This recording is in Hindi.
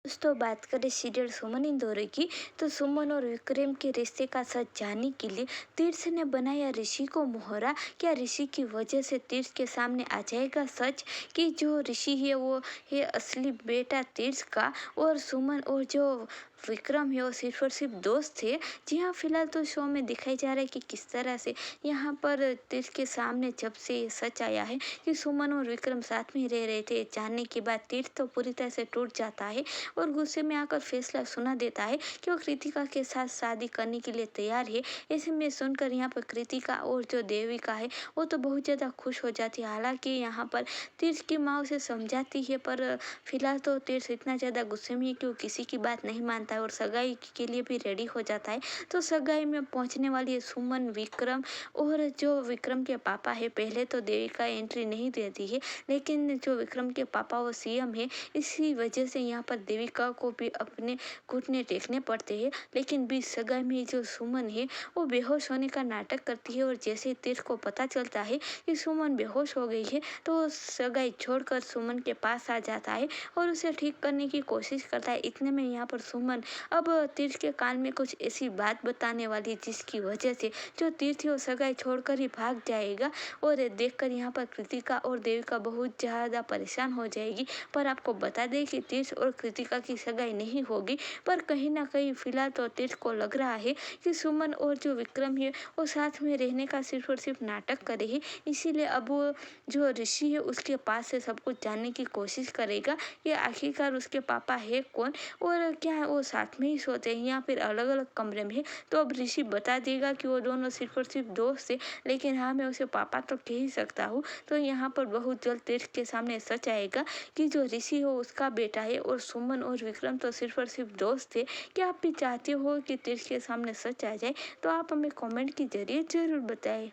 दोस्तों, बात करें सीरियल सुमन इंदौरे की, तो सुमन और विक्रम के रिश्ते का सच जानने के लिए तीर्थ ने बनाया ऋषि को मोहरा। क्या ऋषि की वजह से तीर्थ के सामने आ जाएगा सच कि जो ऋषि है वो है असली बेटा तीर्थ का, और सुमन और जो विक्रम है वो सिर्फ और सिर्फ दोस्त थे। जी हाँ, फिलहाल तो शो में दिखाई जा रहा है कि किस तरह से यहाँ पर तीर्थ के सामने जब से ये सच आया है कि सुमन और विक्रम साथ में रह रहे थे, जानने के बाद तीर्थ तो पूरी तरह से टूट जाता है और गुस्से में आकर फैसला सुना देता है कि वो कृतिका के साथ शादी करने के लिए तैयार है। ऐसे में सुनकर यहाँ पर कृतिका और जो देविका है वो तो बहुत ज़्यादा खुश हो जाती है। हालांकि यहाँ पर तीर्थ की माँ उसे समझाती है, पर फिलहाल तो तीर्थ इतना ज़्यादा गुस्से में है कि वो किसी की बात नहीं मानता है और सगाई के लिए भी रेडी हो जाता है। तो सगाई में पहुँचने वाली है सुमन, विक्रम और जो विक्रम के पापा है। पहले तो देविका एंट्री नहीं देती है, लेकिन जो विक्रम के पापा वो सीएम है, इसी वजह से यहाँ पर देविका को भी अपने घुटने टेकने पड़ते हैं। लेकिन बीच सगाई में जो सुमन है वो बेहोश होने का नाटक करती है, और जैसे तीर्थ को पता चलता है कि सुमन बेहोश हो गई है तो सगाई छोड़कर सुमन के पास आ जाता है और उसे ठीक करने की कोशिश करता है। इतने में यहाँ पर सुमन अब तीर्थ के कान में कुछ ऐसी बात बताने वाली जिसकी वजह से जो तीर्थ है वो सगाई छोड़कर ही भाग जाएगा। और देखकर यहाँ पर कृतिका और देविका बहुत ज़्यादा परेशान हो जाएगी। पर आपको बता दें कि तीर्थ और कृतिका की सगाई नहीं होगी, पर कहीं ना कहीं फिलहाल तो तीर्थ को लग रहा है कि सुमन और जो विक्रम है वो साथ में रहने का सिर्फ और सिर्फ नाटक करे है। इसीलिए अब वो जो ऋषि है उसके पास से सब कुछ जानने की कोशिश करेगा कि आखिरकार उसके पापा है कौन और क्या वो साथ में ही सोते हैं या फिर अलग अलग कमरे में है। तो अब ऋषि बता देगा कि वो दोनों सिर्फ और सिर्फ दोस्त है, लेकिन हाँ, मैं उसे पापा तो कह ही सकता हूँ। तो यहाँ पर बहुत जल्द तीर्थ के सामने सच आएगा कि जो ऋषि हो उसका बेटा है और सुमन और विक्रम तो सिर्फ और सिर्फ दोस्त थे। क्या आप भी चाहते हो कि तीर्थ के सामने सच आ जाए? तो आप हमें कमेंट के जरिए जरूर बताएं।